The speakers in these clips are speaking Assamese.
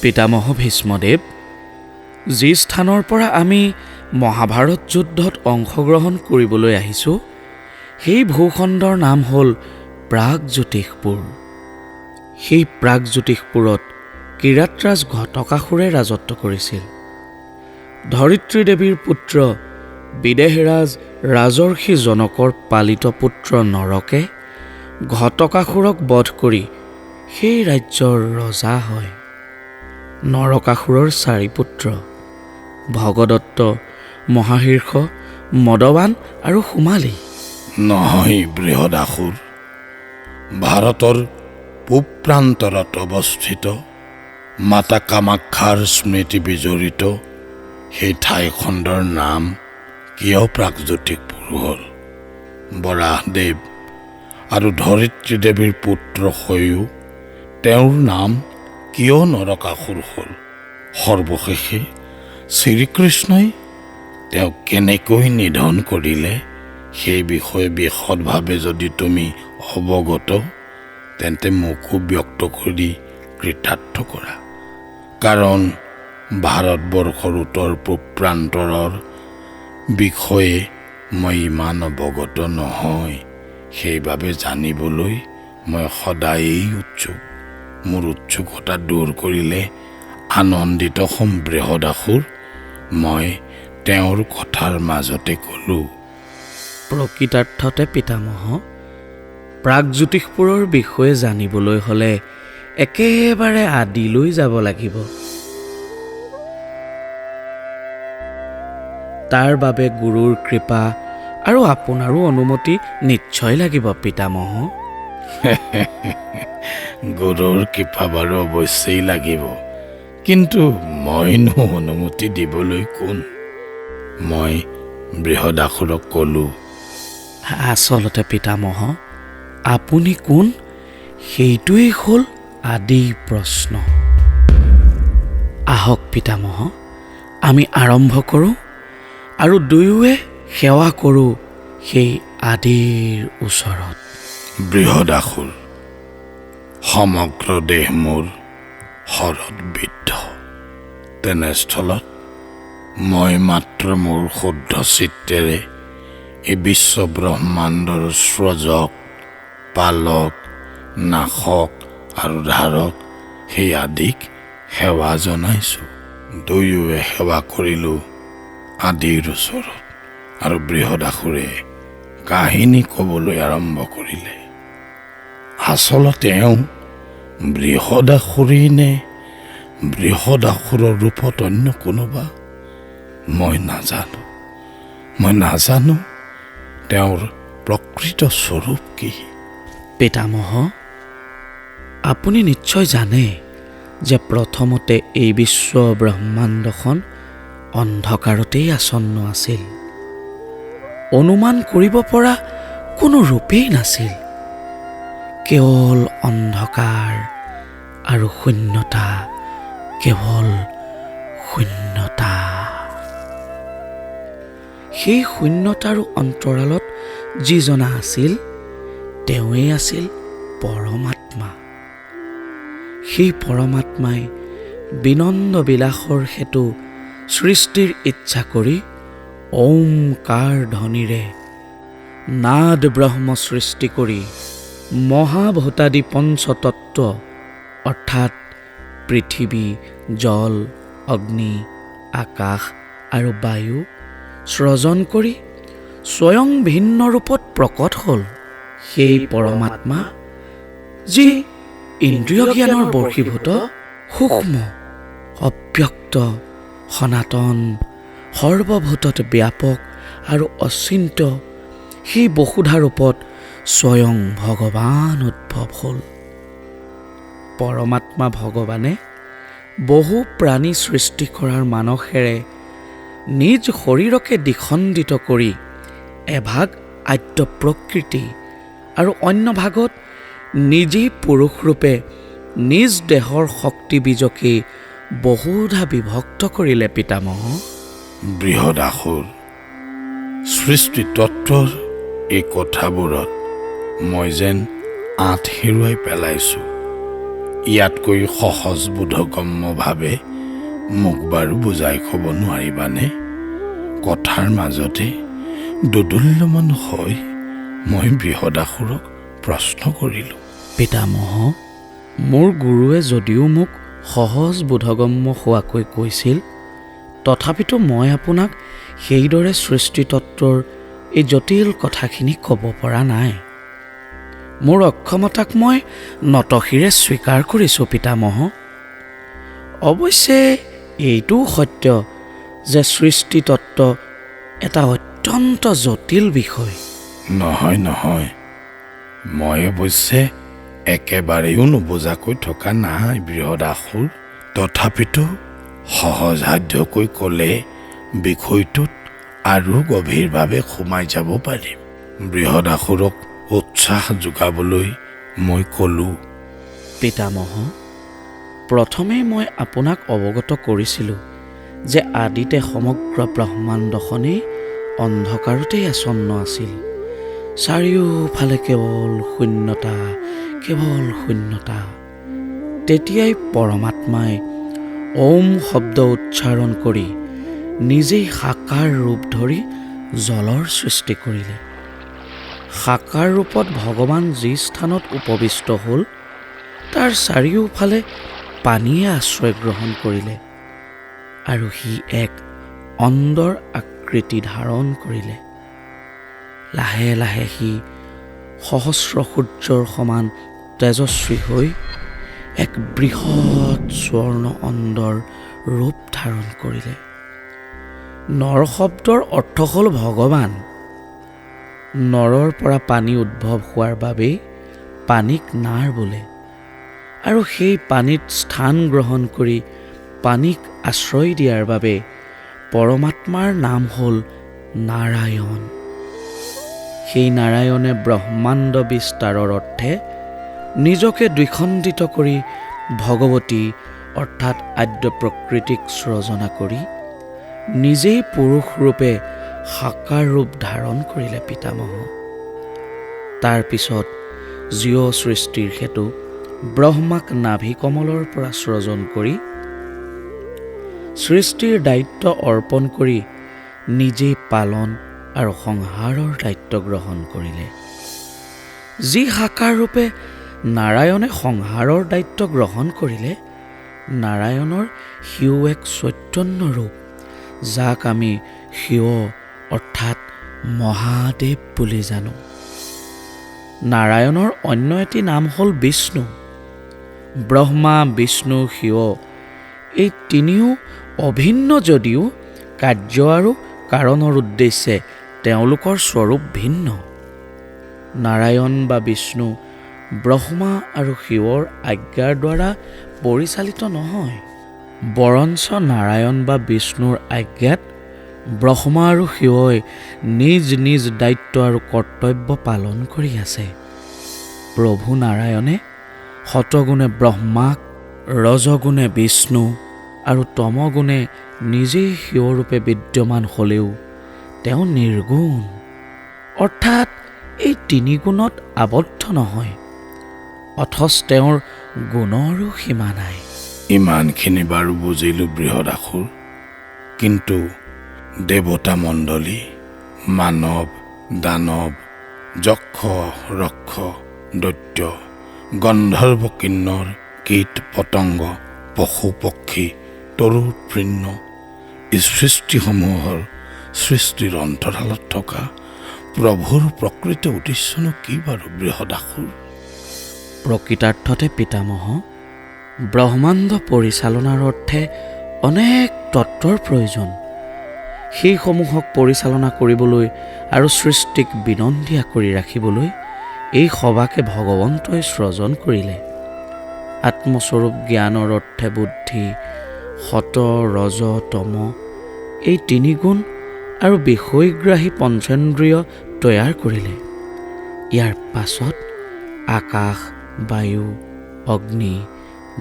পিতামহ ভীষ্মদেৱ, যি স্থানৰ পৰা আমি মহাভাৰত যুদ্ধত অংশগ্ৰহণ কৰিবলৈ আহিছোঁ, সেই ভূখণ্ডৰ নাম হ'ল প্ৰাগজ্যোতিষপুৰ। সেই প্ৰাগজ্যোতিষপুৰত কিৰাতৰাজ ঘটকাসুৰে ৰাজত্ব কৰিছিল। ধৰিত্ৰী দেৱীৰ পুত্ৰ বিদেহৰাজ ৰাজৰ্ষি জনকৰ পালিত পুত্ৰ নৰকে ঘটকাসুৰক বধ কৰি সেই ৰাজ্যৰ ৰজা হয়। নৰকাসুৰৰ 4 পুত্ৰ ভগদত্ত, মহাশীৰ্ষ, মদবান আৰু সুমালী। নহয় বৃহদাসুৰ, ভাৰতৰ পূব প্ৰান্তৰত অৱস্থিত মাতা কামাখ্যাৰ স্মৃতি বিজড়িত সেই ঠাইখণ্ডৰ নাম কিয় প্ৰাগজ্যোতিষপুৰ হ'ল? বৰাহদেৱ আৰু ধৰিত্ৰী দেৱীৰ পুত্ৰ হৈও তেওঁৰ নাম কিয় নৰকাসুৰ হ'ল? সৰ্বশেষে শ্ৰীকৃষ্ণই তেওঁক কেনেকৈ নিধন কৰিলে সেই বিষয়ে বিশদভাৱে যদি তুমি অৱগত, তেন্তে মোকো ব্যক্ত কৰি কৃতাৰ্থ কৰা। কাৰণ ভাৰতবৰ্ষৰ উত্তৰ পূব প্ৰান্তৰৰ বিষয়ে মই ইমান অৱগত নহয়। সেইবাবে জানিবলৈ মই সদায়েই উৎসুক। মোৰ উৎসুকতা দূৰ কৰিলে আনন্দিত হ'ম বৃহদাসুৰ। মই তেওঁৰ কথাৰ মাজতে ক'লোঁ, প্ৰকৃতাৰ্থতে পিতামহ, প্ৰাগজ্যোতিষপুৰৰ বিষয়ে জানিবলৈ হ'লে একেবাৰে আদিলৈ যাব লাগিব। তাৰ বাবে গুৰুৰ কৃপা আৰু আপোনাৰো অনুমতি নিশ্চয় লাগিব পিতামহ। গুৰুৰ কৃপা বাৰু অৱশ্যেই লাগিব, কিন্তু মইনো অনুমতি দিবলৈ কোন? মই বৃহদাসুৰক ক'লোঁ, আচলতে পিতামহ, আপুনি কোন সেইটোৱেই হ'ল আদি প্ৰশ্ন। আহক পিতামহ, আমি আৰম্ভ কৰোঁ আৰু দুয়োৱে সেৱা কৰোঁ সেই আদিৰ ওচৰত। বৃহদাসুৰ, সমগ্ৰ দেহ মোৰ শৰত বিদ্ধ। তেনেস্থলত মই মাত্ৰ মোৰ শুদ্ধ চিত্তেৰে এই বিশ্ব ব্ৰহ্মাণ্ডৰ স্ৰজক, পালক, নাশক আৰু ধাৰক সেই আদিক সেৱা জনাইছোঁ। দুয়োৱে সেৱা কৰিলোঁ আদিৰ ওচৰত, আৰু বৃহদাসুৰে কাহিনী ক'বলৈ আৰম্ভ কৰিলে। আচলতে এওঁ বৃহদাসুৰেই নে বৃহদাসুৰৰ ৰূপত অন্য কোনোবা? মই নাজানো তেওঁৰ প্ৰকৃত স্বৰূপ কি। পিতামহ, আপুনি নিশ্চয় জানে যে প্ৰথমতে এই বিশ্ব ব্ৰহ্মাণ্ডখন অন্ধকাৰতেই আচ্ছন্ন আছিল। অনুমান কৰিব পৰা কোনো ৰূপেই নাছিল। কেৱল অন্ধকাৰ আৰু শূন্যতা, কেৱল শূন্যতা। সেই শূন্যতাৰ অন্তৰালত যিজনা আছিল, তেওঁৱেই আছিল পৰমাত্মা। সেই পৰমাত্মাই বিনন্দ বিলাসৰ হেতু সৃষ্টিৰ ইচ্ছা কৰি ওমকাৰ ধ্বনিৰে নাদ ব্ৰহ্ম সৃষ্টি কৰি মহাভূতাদি পঞ্চতত্ত্ব অৰ্থাৎ পৃথিৱী, জল, অগ্নি, আকাশ আৰু বায়ু সৃজন কৰি স্বয়ং ভিন্ন ৰূপত প্ৰকট হ'ল। সেই পৰমাত্মা যি ইন্দ্ৰিয় জ্ঞানৰ বৰ্ষীভূত, সূক্ষ্ম, অব্যক্ত, সনাতন, সৰ্বভূতত ব্যাপক আৰু অচিন্ত, সেই বসুধা ৰূপত স্বয়ং ভগৱান উদ্ভৱ হ'ল। পৰমাত্মা ভগৱানে বহু প্ৰাণী সৃষ্টি কৰাৰ মানসেৰে নিজ শৰীৰকে দ্বিখণ্ডিত কৰি এভাগ আদ্য প্ৰকৃতি আৰু অন্য ভাগত নিজেই পুৰুষৰূপে নিজ দেহৰ শক্তি বীজকে বহুধা বিভক্ত কৰিলে পিতামহ। বৃহদাসুৰ, সৃষ্টি তত্ত্বৰ এই কথাবোৰত মই যেন আঁত হেৰুৱাই পেলাইছোঁ। ইয়াতকৈ সহজ বোধগম্যভাৱে মোক বাৰু বুজাই ক'ব নোৱাৰিবানে? কথাৰ মাজতে দোদুল্যমান হৈ মই বৃহদাসুৰক প্ৰশ্ন কৰিলোঁ। পিতামহ, মোৰ গুৰুৱে যদিও মোক সহজ বোধগম্য হোৱাকৈ কৈছিল, তথাপিতো মই আপোনাক সেইদৰে সৃষ্টিতত্বৰ এই জটিল কথাখিনি ক'ব পৰা নাই। মোৰ অক্ষমতাক মই নতশিৰে স্বীকাৰ কৰিছোঁ পিতামহ। অৱশ্যে এইটোও সত্য যে সৃষ্টিতত্ত্ব এটা অত্যন্ত জটিল বিষয়। নহয়, মই অৱশ্যে একেবাৰেও নুবুজাকৈ থকা নাই বৃহদাসুৰ। তথাপিতো সহজসাধ্যকৈ ক'লে বিষয়টোত আৰু গভীৰভাৱে সোমাই যাব পাৰিম। বৃহদাসুৰক উৎসাহ যোগাবলৈ মই ক'লোঁ, পিতামহ, প্ৰথমেই মই আপোনাক অৱগত কৰিছিলোঁ যে আদিতে সমগ্ৰ ব্ৰহ্মাণ্ডখনেই অন্ধকাৰতেই আচ্ছন্ন আছিল। চাৰিওফালে কেৱল শূন্যতা। তেতিয়াই পৰমাত্মাই ওম শব্দ উচ্চাৰণ কৰি নিজেই সাকাৰ ৰূপ ধৰি জলৰ সৃষ্টি কৰিলে। সাকাৰ ৰূপত ভগৱান যি স্থানত উপবিষ্ট হ'ল, তাৰ চাৰিওফালে পানীয়ে আশ্ৰয় গ্ৰহণ কৰিলে আৰু সি এক অন্দৰ আকৃতি ধাৰণ কৰিলে। লাহে লাহে সি সহস্ৰ সূৰ্যৰ সমান তেজস্বী হৈ এক বৃহৎ স্বৰ্ণ অন্দৰ ৰূপ ধাৰণ কৰিলে। নৰ শব্দৰ অৰ্থ হ'ল ভগৱান। নৰৰ পৰা পানী উদ্ভৱ হোৱাৰ বাবেই পানীক নাৰ বোলে, আৰু সেই পানীত স্থান গ্ৰহণ কৰি পানীক আশ্ৰয় দিয়াৰ বাবে পৰমাত্মাৰ নাম হ'ল নাৰায়ণ। সেই নাৰায়ণে ব্ৰহ্মাণ্ড বিস্তাৰৰ অৰ্থে নিজকে দ্বিখণ্ডিত কৰি ভগৱতী অৰ্থাৎ আদ্য প্ৰকৃতিক সৃজনা কৰি নিজেই পুৰুষ ৰূপে সাকাৰ ৰূপ ধাৰণ কৰিলে পিতামহ। তাৰ পিছত জীৱ সৃষ্টিৰ হেতু ব্ৰহ্মাক নাভি কমলৰ পৰা সৃজন কৰি সৃষ্টিৰ দায়িত্ব অৰ্পণ কৰি নিজেই পালন আৰু সংহাৰৰ দায়িত্ব গ্ৰহণ কৰিলে। যি সাকাৰ ৰূপে নাৰায়ণে সংহাৰৰ দায়িত্ব গ্ৰহণ কৰিলে, নাৰায়ণৰ সিও এক চৈতন্য ৰূপ, যাক আমি শিৱ অৰ্থাৎ মহাদেৱ বুলি জানো। নাৰায়ণৰ অন্য এটি নাম হ'ল বিষ্ণু। ব্ৰহ্মা, বিষ্ণু, শিৱ এই তিনিও অভিন্ন যদিও কাৰ্য আৰু কাৰণৰ উদ্দেশ্যে তেওঁলোকৰ স্বৰূপ ভিন্ন। নাৰায়ণ বা বিষ্ণু ব্ৰহ্মা আৰু শিৱৰ আজ্ঞাৰ দ্বাৰা পৰিচালিত নহয়, বৰঞ্চ নাৰায়ণ বা বিষ্ণুৰ আজ্ঞাত ব্ৰহ্মা আৰু শিৱই নিজ নিজ দায়িত্ব আৰু কৰ্তব্য পালন কৰি আছে। প্ৰভু নাৰায়ণে শতগুণে ব্ৰহ্মাক, ৰজগুণে বিষ্ণু আৰু তমগুণে নিজেই শিৱৰূপে বিদ্যমান হ'লেও তেওঁ নিৰ্গুণ, অৰ্থাৎ এই তিনি গুণত আবদ্ধ নহয়, অথচ তেওঁৰ গুণৰো সীমা নাই। ইমানখিনি বাৰু বুজিলোঁ বৃহদাসুৰ। কিন্তু দেৱতা মণ্ডলী, মানৱ, দানৱ, যক্ষ, ৰক্ষ, দৈত্য, গন্ধৰ্ব, কিন্নৰ, কীট, পতংগ, পশু পক্ষী, তৰু তৃণ এই সৃষ্টিসমূহৰ সৃষ্টিৰ অন্তৰালত থকা প্ৰভুৰ প্ৰকৃত উদ্দেশ্যনো কি বাৰু বৃহদাসুৰ? প্ৰকৃতাৰ্থতে পিতামহ, ব্ৰহ্মাণ্ড পৰিচালনাৰ অৰ্থে অনেক তত্ত্বৰ প্ৰয়োজন। সেইসমূহক পৰিচালনা কৰিবলৈ আৰু সৃষ্টিক বিনন্দীয়া কৰি ৰাখিবলৈ এই সভাকে ভগৱন্তই সৃজন কৰিলে। আত্মস্বৰূপ জ্ঞানৰ অৰ্থে বুদ্ধি, সত, ৰজ, তম এই তিনি গুণ আৰু বিষয়গ্ৰাহী পঞ্চেন্দ্ৰিয় তৈয়াৰ কৰিলে। ইয়াৰ পাছত আকাশ, বায়ু, অগ্নি,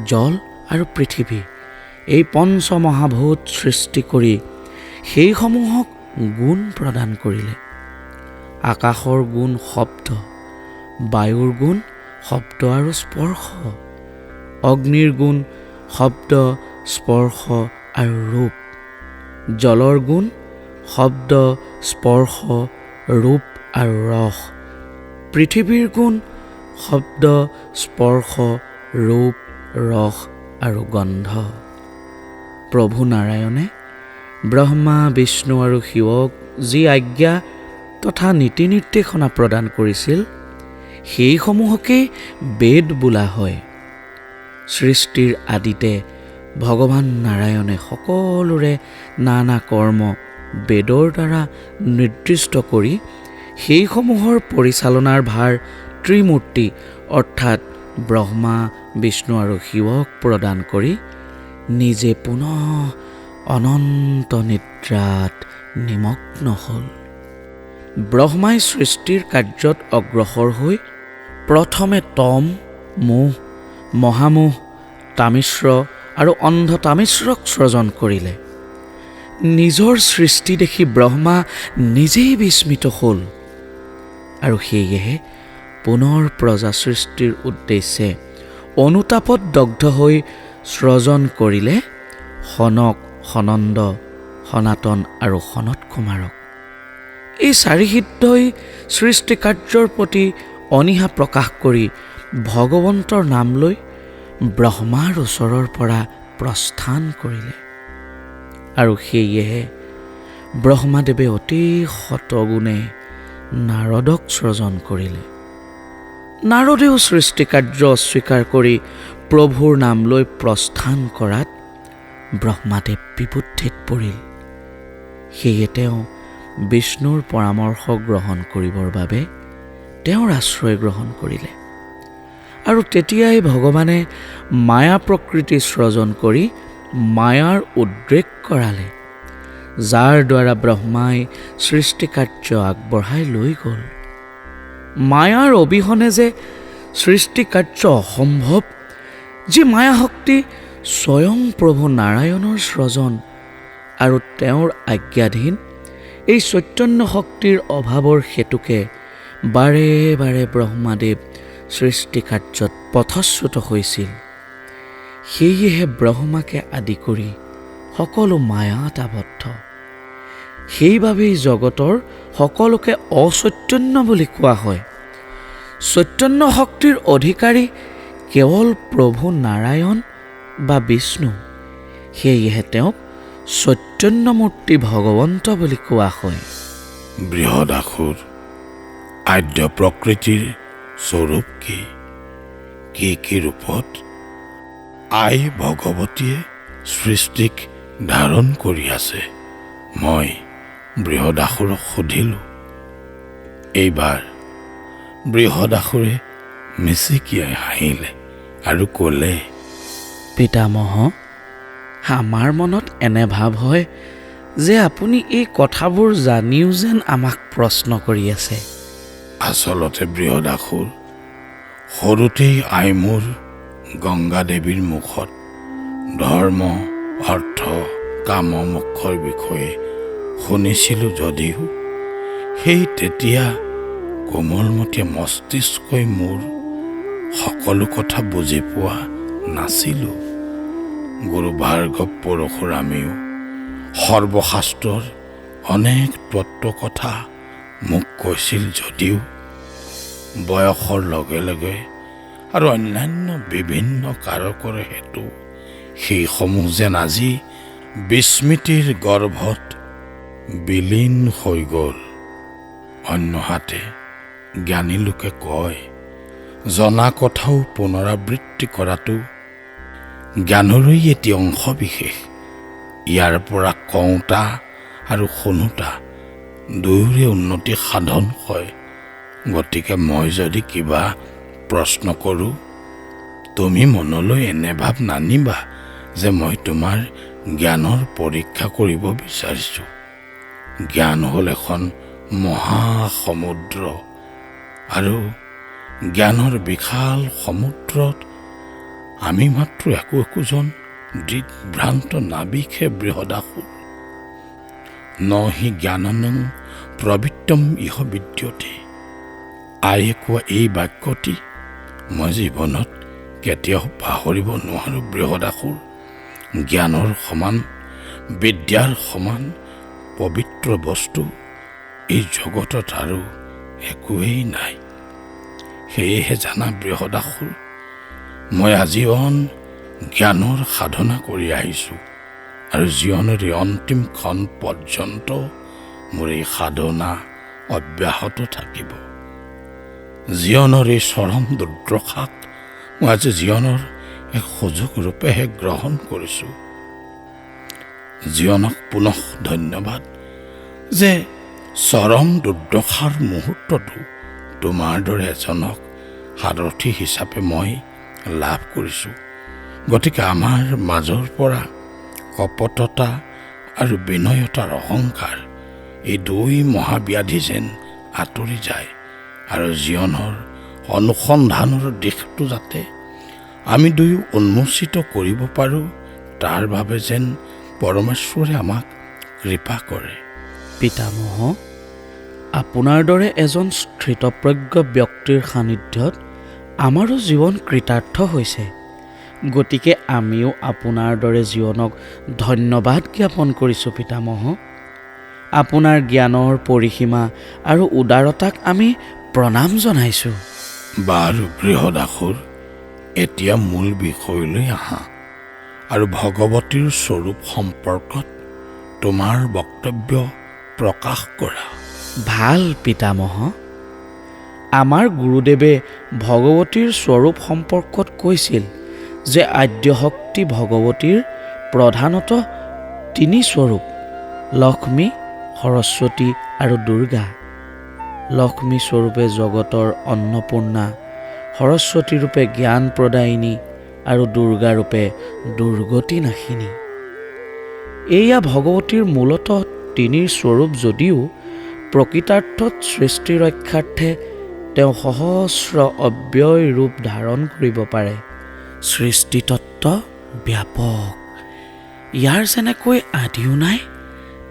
জল আৰু পৃথিৱী এই পঞ্চমহাভূত সৃষ্টি কৰি সেইসমূহক গুণ প্ৰদান কৰিলে। আকাশৰ গুণ শব্দ, বায়ুৰ গুণ শব্দ আৰু স্পৰ্শ, অগ্নিৰ গুণ শব্দ স্পৰ্শ আৰু ৰূপ, জলৰ গুণ শব্দ স্পৰ্শ ৰূপ আৰু ৰস, পৃথিৱীৰ গুণ শব্দ স্পৰ্শ ৰূপ ৰস আৰু গন্ধ। প্ৰভু নাৰায়ণে ব্ৰহ্মা বিষ্ণু আৰু শিৱক যি আজ্ঞা তথা নীতি নিৰ্দেশনা প্ৰদান কৰিছিল সেইসমূহকেই বেদ বোলা হয়। সৃষ্টিৰ আদিতে ভগৱান নাৰায়ণে সকলোৰে নানা কৰ্ম বেদৰ দ্বাৰা নিৰ্দিষ্ট কৰি সেইসমূহৰ পৰিচালনাৰ ভাৰ ত্ৰিমূৰ্তি অৰ্থাৎ ব্ৰহ্মা বিষ্ণু আৰু শিৱক প্ৰদান কৰি নিজে পুনঃ অনন্ত নিদ্ৰাত নিমগ্ন হ'ল। ব্ৰহ্মাই সৃষ্টিৰ কাৰ্যত অগ্ৰসৰ হৈ প্ৰথমে তম, মোহ, মহামোহ, তামিশ্ৰ আৰু অন্ধতামিশ্ৰক সৃজন কৰিলে। নিজৰ সৃষ্টি দেখি ব্ৰহ্মা নিজেই বিস্মিত হ'ল আৰু সেয়েহে পুনৰ প্ৰজা সৃষ্টিৰ উদ্দেশ্যে অনুতাপত দগ্ধ হৈ সৃজন কৰিলে সনক, সনন্দ, সনাতন আৰু সনত কুমাৰক। এই চাৰিসিদ্ধই সৃষ্টি কাৰ্যৰ প্ৰতি অনীহা প্ৰকাশ কৰি ভগৱন্তৰ নাম লৈ ব্ৰহ্মাৰ ওচৰৰ পৰা প্ৰস্থান কৰিলে আৰু সেয়েহে ব্ৰহ্মাদেৱে অতি শতগুণে নাৰদক সৃজন কৰিলে। নাৰদেও সৃষ্টি কাৰ্য অস্বীকাৰ কৰি প্ৰভুৰ নাম লৈ প্ৰস্থান কৰাত ব্ৰহ্মাদেৱ বিবুদ্ধিত পৰিল। সেয়ে তেওঁ বিষ্ণুৰ পৰামৰ্শ গ্ৰহণ কৰিবৰ বাবে তেওঁৰ আশ্ৰয় গ্ৰহণ কৰিলে আৰু তেতিয়াই ভগৱানে মায়া প্ৰকৃতি সৃজন কৰি মায়াৰ উদ্ৰেক কৰালে, যাৰ দ্বাৰা ব্ৰহ্মাই সৃষ্টি কাৰ্য আগবঢ়াই লৈ গ'ল। মায়াৰ অবিহনে যে সৃষ্টি কাৰ্য অসম্ভৱ, যি মায়া শক্তি স্বয়ং প্ৰভু নাৰায়ণৰ সৃজন আৰু তেওঁৰ আজ্ঞাধীন, এই চৈতন্য শক্তিৰ অভাৱৰ হেতুকে বাৰে বাৰে ব্ৰহ্মাদেৱ সৃষ্টি কাৰ্যত পথচ্যুত হৈছিল। সেয়েহে ব্ৰহ্মাকে আদি কৰি সকলো মায়াত আবদ্ধ। সেইবাবেই জগতৰ সকলোকে অচৈতন্য বুলি কোৱা হয়। চৈতন্য শক্তিৰ অধিকাৰী কেৱল প্ৰভু নাৰায়ণ বা বিষ্ণু। সেয়েহে তেওঁক চৈতন্যমূৰ্তি ভগৱন্ত বুলি কোৱা হয়। বৃহদাসুৰ আদ্য প্ৰকৃতিৰ স্বৰূপ কি? কি ৰূপত আই ভগৱতীয়ে সৃষ্টিক ধাৰণ কৰি আছে? মই বৃহদাসুৰক সুধিলোঁ। এইবাৰ বৃহদাসুৰে মিচিকিয়াই হাঁহিলে আৰু ক'লে, পিতামহ, আমাৰ মনত এনে ভাৱ হয় যে আপুনি এই কথাবোৰ জানিও যেন আমাক প্ৰশ্ন কৰি আছে। আচলতে বৃহদাসুৰ, সৰুতেই আই মোৰ গংগা দেৱীৰ মুখত ধৰ্ম, অৰ্থ, কাম, মোক্ষৰ বিষয়ে শুনিছিলোঁ যদিও সেই তেতিয়া কোমলমতী মস্তিষ্কই মোৰ সকলো কথা বুজি পোৱা নাছিলোঁ। গুৰু ভাৰ্গৱ পৰশুৰামেও সৰ্বশাস্ত্ৰৰ অনেক তত্ত্ব কথা মোক কৈছিল যদিও বয়সৰ লগে লগে আৰু অন্যান্য বিভিন্ন কাৰকৰ হেতু সেইসমূহ যেন আজি বিস্মৃতিৰ গৰ্ভত বিলীন হৈ গ'ল। অন্যহাতে জ্ঞানী লোকে কয়, জনা কথাও পুনৰাবৃত্তি কৰাটো জ্ঞানৰেই এটি অংশ বিশেষ। ইয়াৰ পৰা কওঁতা আৰু শুনোতা দুয়োৰে উন্নতি সাধন হয়। গতিকে মই যদি কিবা প্ৰশ্ন কৰোঁ, তুমি মনলৈ এনে ভাৱ নানিবা যে মই তোমাৰ জ্ঞানৰ পৰীক্ষা কৰিব বিচাৰিছোঁ। জ্ঞান হ'ল এখন মহাসমুদ্ৰ আৰু জ্ঞানৰ বিশাল সমুদ্ৰত আমি মাত্ৰ একোজন দিগ্ভ্ৰান্ত নাবিকহে বৃহদাসুৰ। ন হি জ্ঞানং প্ৰবৃত্তম ইহ বিদ্যতে। আয়ে কোৱা এই বাক্যটি মই জীৱনত কেতিয়াও পাহৰিব নোৱাৰোঁ বৃহদাসুৰ। জ্ঞানৰ সমান, বিদ্যাৰ সমান পবিত্ৰ বস্তু এই জগতত আৰু একোৱেই নাই। সেয়েহে জানা বৃহদাসুৰ, মই আজীৱন জ্ঞানৰ সাধনা কৰি আহিছোঁ আৰু জীৱনৰ এই অন্তিম ক্ষণ পৰ্যন্ত মোৰ এই সাধনা অব্যাহত থাকিব। জীৱনৰ এই চৰম দুৰ্দশাক মই আজি জীৱনৰ এক সুযোগ ৰূপেহে গ্ৰহণ কৰিছোঁ। জীৱনক পুনঃ ধন্যবাদ যে চৰম দুৰ্দশাৰ মুহূৰ্ততো তোমাৰ দৰে এজনক সাৰথি হিচাপে মই লাভ কৰিছোঁ। গতিকে আমাৰ মাজৰ পৰা কপটতা আৰু বিনয়তাৰ অহংকাৰ, এই দুই মহাব্যাধি যেন আঁতৰি যায় আৰু জীৱনৰ অনুসন্ধানৰ দিশটো যাতে আমি দুয়ো উন্মোচিত কৰিব পাৰোঁ, তাৰ বাবে যেন পৰমেশ্বৰে আমাক কৃপা কৰে। পিতামহ, আপোনাৰ দৰে এজন স্থিতপ্ৰজ্ঞ ব্যক্তিৰ সান্নিধ্যত আমাৰো জীৱন কৃতাৰ্থ হৈছে। গতিকে আমিও আপোনাৰ দৰে জীৱনক ধন্যবাদ জ্ঞাপন কৰিছোঁ পিতামহ। আপোনাৰ জ্ঞানৰ পৰিসীমা আৰু উদাৰতাক আমি প্ৰণাম জনাইছোঁ। বাৰু বৃহদাসুৰ, এতিয়া মূল বিষয়লৈ আহা আৰু ভগৱতীৰ স্বৰূপ সম্পৰ্কত তোমাৰ বক্তব্য প্ৰকাশ কৰা। ভাল পিতামহ। আমাৰ গুৰুদেৱে ভগৱতীৰ স্বৰূপ সম্পৰ্কত কৈছিল যে আদ্যশক্তি ভগৱতীৰ প্ৰধানত তিনি স্বৰূপ: লক্ষ্মী, সৰস্বতী আৰু দুৰ্গা। লক্ষ্মী স্বৰূপে জগতৰ অন্নপূৰ্ণা, সৰস্বতী ৰূপে জ্ঞান প্ৰদায়িনী আৰু দুৰ্গা ৰূপে দুৰ্গতি নাশিনী। এয়া ভগৱতীৰ মূলতঃ তিনি স্বৰূপ যদিও প্ৰকৃতাৰ্থত সৃষ্টি ৰক্ষাৰ্থে তেওঁ সহস্ৰ অব্যয় ৰূপ ধাৰণ কৰিব পাৰে। সৃষ্টিতত্ত্ব ব্যাপক। ইয়াৰ যেনেকৈ আদিও নাই,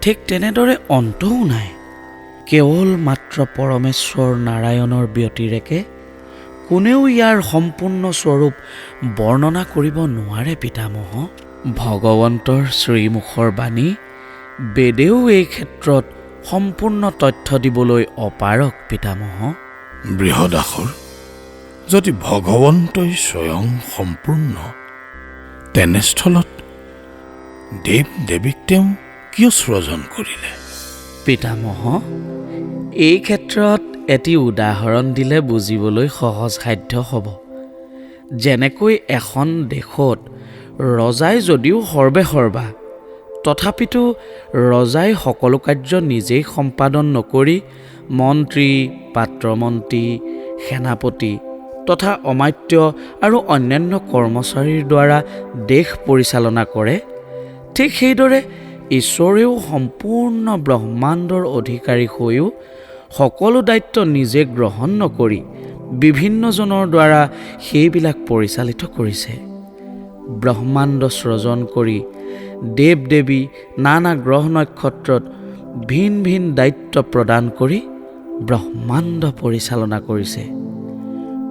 ঠিক তেনেদৰে অন্তও নাই। কেৱল মাত্ৰ পৰমেশ্বৰ নাৰায়ণৰ ব্যতিৰেকে কোনেও ইয়াৰ সম্পূৰ্ণ স্বৰূপ বৰ্ণনা কৰিব নোৱাৰে পিতামহ। ভগৱন্তৰ শ্ৰীমুখৰ বাণী বেদেও এই ক্ষেত্ৰত সম্পূৰ্ণ তথ্য দিবলৈ অপাৰক পিতামহ। বৃহদাসুৰ, যদি ভগৱন্তই স্বয়ং সম্পূৰ্ণ, তেনেস্থলত দেৱ দেৱীক তেওঁ কিয় সৃজন কৰিলে? পিতামহ, এই ক্ষেত্ৰত এটি উদাহৰণ দিলে বুজিবলৈ সহজসাধ্য হ'ব। যেনেকৈ এখন দেশত ৰজাই যদিও সৰ্বেসৰ্বা, তথাপিতো ৰজাই সকলো কাৰ্য নিজেই সম্পাদন নকৰি মন্ত্ৰী, পাত্ৰমন্ত্ৰী, সেনাপতি তথা অমাত্য আৰু অন্যান্য কৰ্মচাৰীৰ দ্বাৰা দেশ পৰিচালনা কৰে, ঠিক সেইদৰে ঈশ্বৰেও সম্পূৰ্ণ ব্ৰহ্মাণ্ডৰ অধিকাৰী হৈও সকলো দায়িত্ব নিজে গ্ৰহণ নকৰি বিভিন্নজনৰ দ্বাৰা সেইবিলাক পৰিচালিত কৰিছে। ব্ৰহ্মাণ্ড সৃজন কৰি দেৱ দেৱী নানা গ্ৰহ নক্ষত্ৰত ভিন ভিন দায়িত্ব প্ৰদান কৰি ব্ৰহ্মাণ্ড পৰিচালনা কৰিছে।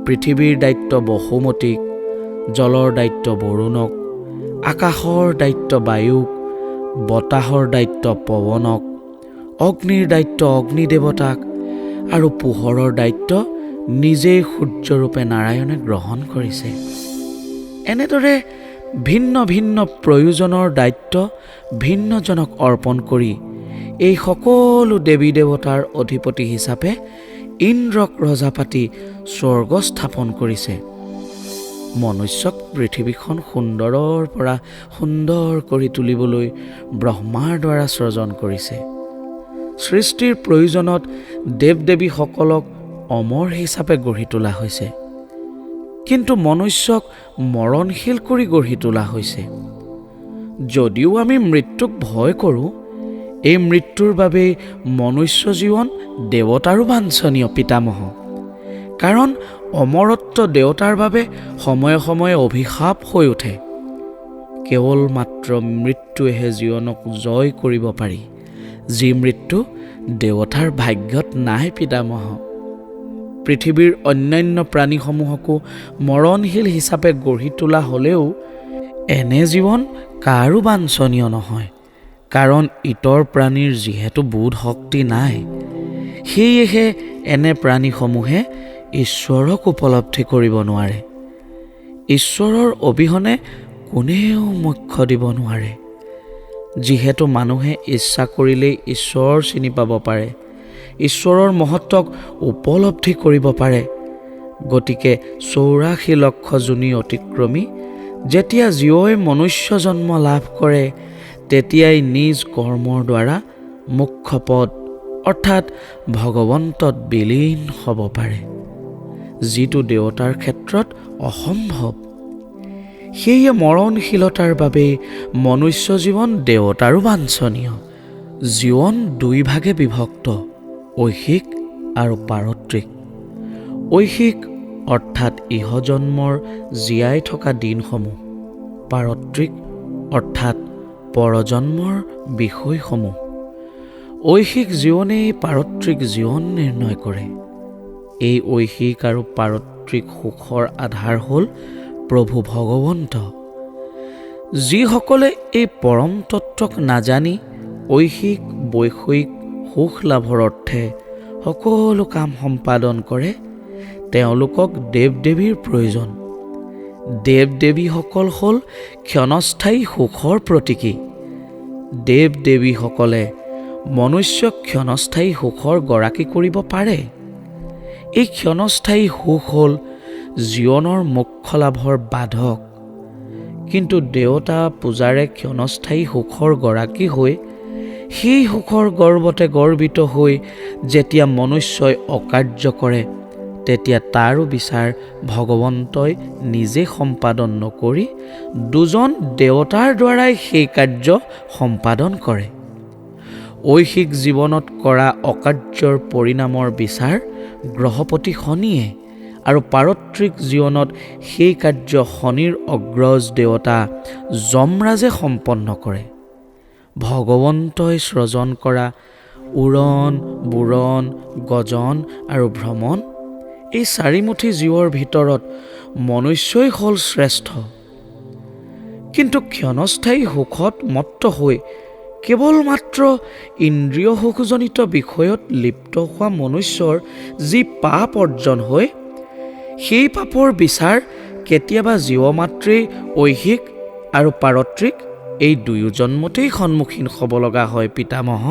পৃথিৱীৰ দায়িত্ব বসুমতীক, জলৰ দায়িত্ব বৰুণক, আকাশৰ দায়িত্ব বায়ুক, বতাহৰ দায়িত্ব পৱনক, অগ্নিৰ দায়িত্ব অগ্নিদেৱতাক আৰু পোহৰৰ দায়িত্ব নিজেই সূৰ্যৰূপে নাৰায়ণে গ্ৰহণ কৰিছে। এনেদৰে ভিন্ন ভিন্ন প্ৰয়োজনৰ দায়িত্ব ভিন্নজনক অৰ্পণ কৰি এই সকলো দেৱী দেৱতাৰ অধিপতি হিচাপে ইন্দ্ৰক ৰজা পাতি স্বৰ্গ স্থাপন কৰিছে। মনুষ্যক পৃথিৱীখন সুন্দৰৰ পৰা সুন্দৰ কৰি তুলিবলৈ ব্ৰহ্মাৰ দ্বাৰা সৃজন কৰিছে। সৃষ্টিৰ প্ৰয়োজনত দেৱ দেৱীসকলক অমৰ হিচাপে গঢ়ি তোলা হৈছে, কিন্তু মনুষ্যক মৰণশীল কৰি গঢ়ি তোলা হৈছে। যদিও আমি মৃত্যুক ভয় কৰোঁ, এই মৃত্যুৰ বাবেই মনুষ্য জীৱন দেৱতাৰো বাঞ্ছনীয় পিতামহ। কাৰণ অমৰত্ব দেৱতাৰ বাবে সময়ে সময়ে অভিশাপ হৈ উঠে। কেৱল মাত্ৰ মৃত্যুৱেহে জীৱনক জয় কৰিব পাৰি, যি মৃত্যু দেৱতাৰ ভাগ্যত নাই পিতামহ। পৃথিৱীৰ অন্যান্য প্ৰাণীসমূহকো মৰণশীল হিচাপে গঢ়ি তোলা হ'লেও এনে জীৱন কাৰো বাঞ্ছনীয় নহয়। কাৰণ ইতৰ প্ৰাণীৰ যিহেতু বোধ শক্তি নাই, সেয়েহে এনে প্ৰাণীসমূহে ঈশ্বৰক উপলব্ধি কৰিব নোৱাৰে। ঈশ্বৰৰ অবিহনে কোনেও মোক্ষ দিব নোৱাৰে। যিহেতু মানুহে ইচ্ছা কৰিলেই ঈশ্বৰ চিনি পাব পাৰে, ঈশ্বৰৰ মহত্বক উপলব্ধি কৰিব পাৰে, গতিকে 84 লক্ষ যোনি অতিক্ৰমী যেতিয়া জীৱই মনুষ্য জন্ম লাভ কৰে, তেতিয়াই নিজ কৰ্মৰ দ্বাৰা মুখ্য পদ অৰ্থাৎ ভগৱন্তত বিলীন হ'ব পাৰে, যিটো দেৱতাৰ ক্ষেত্ৰত অসম্ভৱ। সেয়ে মৰণশীলতাৰ বাবেই মনুষ্য জীৱন দেৱতাৰো বাঞ্ছনীয়। জীৱন দুই ভাগে বিভক্ত, ঐহিক আৰু পাৰত্ৰিক। ঐহিক অৰ্থাৎ ইহজন্মৰ জীয়াই থকা দিনসমূহ, পাৰত্ৰিক অৰ্থাৎ পৰজন্মৰ বিষয়সমূহ। ঐহিক জীৱনেই পাৰত্ৰিক জীৱন নিৰ্ণয় কৰে। এই ঐহিক আৰু পাৰত্ৰিক সুখৰ আধাৰ হ'ল প্ৰভু ভগৱন্ত। যিসকলে এই পৰম তত্ত্বক নাজানি ঐহিক বৈষয়িক সুখ লাভৰ অৰ্থে সকলো কাম সম্পাদন কৰে, তেওঁলোকক দেৱ দেৱীৰ প্ৰয়োজন। দেৱ দেৱীসকল হ'ল ক্ষণস্থায়ী সুখৰ প্ৰতীকী। দেৱ দেৱীসকলে মনুষ্যক ক্ষণস্থায়ী সুখৰ গৰাকী কৰিব পাৰে। এই ক্ষণস্থায়ী সুখ হ'ল জীৱনৰ মোক্ষ লাভৰ বাধক। কিন্তু দেৱতা পূজাৰে ক্ষণস্থায়ী সুখৰ গৰাকী হৈ সেই সুখৰ গৰ্বতে গৰ্বিত হৈ যেতিয়া মনুষ্যই অকাৰ্য কৰে, তেতিয়া তাৰো বিচাৰ ভগৱন্তই নিজে সম্পাদন নকৰি দুজন দেৱতাৰ দ্বাৰাই সেই কাৰ্য সম্পাদন কৰে। ঐহিক জীৱনত কৰা অকাৰ্যৰ পৰিণামৰ বিচাৰ গ্ৰহপতি শনিয়ে আৰু পাৰত্ৰিক জীৱনত সেই কাৰ্য শনিৰ অগ্ৰজ দেৱতা যমৰাজে সম্পন্ন কৰে। ভগৱন্তই সৃজন কৰা উৰণ, বুৰণ, গজন আৰু ভ্ৰমণ, এই চাৰিমুঠি জীৱৰ ভিতৰত মনুষ্যই হ'ল শ্ৰেষ্ঠ। কিন্তু ক্ষণস্থায়ী সুখত মত্ত হৈ কেৱল মাত্ৰ ইন্দ্ৰিয় সুখজনিত বিষয়ত লিপ্ত হোৱা মনুষ্যৰ যি পাপ অৰ্জন হয়, সেই পাপৰ বিচাৰ কেতিয়াবা জীৱমাত্ৰেই ঐহিক আৰু পাৰত্ৰিক এই দুয়ো জন্মতেই সন্মুখীন হ'ব লগা হয়। পিতামহ,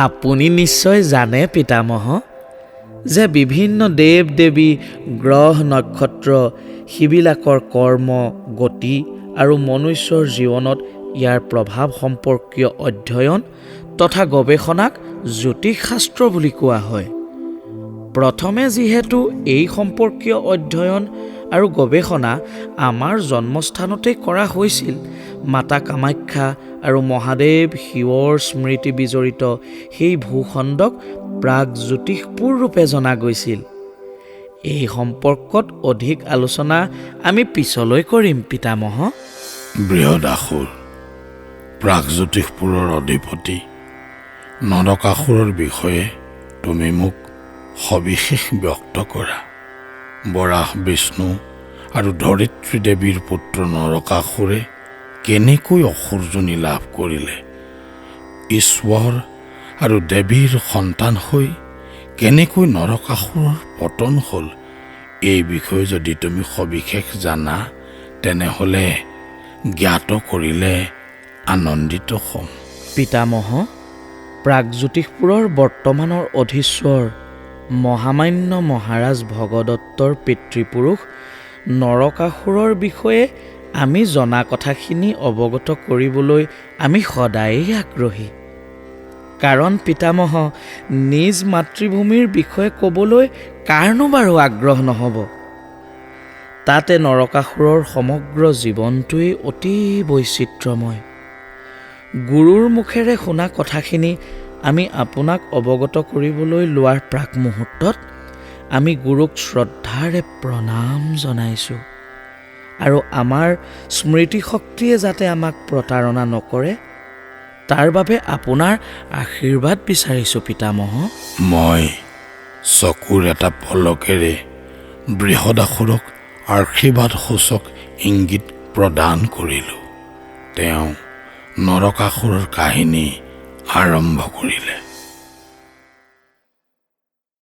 আপুনি নিশ্চয় জানে পিতামহ, যে বিভিন্ন দেৱ দেৱী, গ্ৰহ নক্ষত্ৰ, সিবিলাকৰ কৰ্ম গতি আৰু মনুষ্যৰ জীৱনত ইয়াৰ প্ৰভাৱ সম্পৰ্কীয় অধ্যয়ন তথা গৱেষণাক জ্যোতিষশাস্ত্ৰ বুলি কোৱা হয়। প্ৰথমে যিহেতু এই সম্পৰ্কীয় অধ্যয়ন আৰু গৱেষণা আমাৰ জন্মস্থানতেই কৰা হৈছিল, মাতা কামাখ্যা আৰু মহাদেৱ শিৱৰ স্মৃতি বিজড়িত সেই ভূখণ্ডক প্ৰাগজ্যোতিষপুৰ ৰূপে জনা গৈছিল। এই সম্পৰ্কত অধিক আলোচনা আমি পিছলৈ কৰিম পিতামহ। বৃহদাসুৰ, প্ৰাগজ্যোতিষপুৰৰ অধিপতি নৰকাসুৰৰ বিষয়ে তুমি মোক সবিশেষ ব্যক্ত কৰা। বৰাহ বিষ্ণু আৰু ধৰিত্ৰী দেৱীৰ পুত্ৰ নৰকাসুৰে কেনেকৈ অসুৰজনী লাভ কৰিলে, ঈশ্বৰ আৰু দেৱীৰ সন্তান হৈ কেনেকৈ নৰকাসুৰৰ পতন হ'ল, এই বিষয়ে যদি তুমি সবিশেষ জানা, তেনেহ'লে জ্ঞাত কৰিলে আনন্দিত হ'ম। পিতামহ, প্ৰাগজ্যোতিষপুৰৰ বৰ্তমানৰ অধীশ্বৰ মহামান্য মহাৰাজ ভগদত্তৰ পিতৃপুৰুষ নৰকাসুৰৰ বিষয়ে আমি জনা কথাখিনি অৱগত কৰিবলৈ আমি সদায়েই আগ্ৰহী। কাৰণ পিতামহ, নিজ মাতৃভূমিৰ বিষয়ে ক'বলৈ কাৰনো বাৰু আগ্ৰহ নহ'ব। তাতে নৰকাসুৰৰ সমগ্ৰ জীৱনটোৱেই অতি বৈচিত্ৰ্যময়। গুৰুৰ মুখেৰে শুনা কথাখিনি আমি আপোনাক অৱগত কৰিবলৈ লোৱাৰ প্ৰাক মুহূৰ্তত আমি গুৰুক শ্ৰদ্ধাৰে প্ৰণাম জনাইছোঁ আৰু আমাৰ স্মৃতিশক্তিয়ে যাতে আমাক প্ৰতাৰণা নকৰে, তাৰ বাবে আপোনাৰ আশীৰ্বাদ বিচাৰিছোঁ পিতামহ। মই চকুৰ এটা পলকেৰে বৃহদাসুৰক আশীৰ্বাদসূচক ইংগিত প্ৰদান কৰিলোঁ। তেওঁ নৰকাসুৰৰ কাহিনী আৰম্ভ কৰিলে।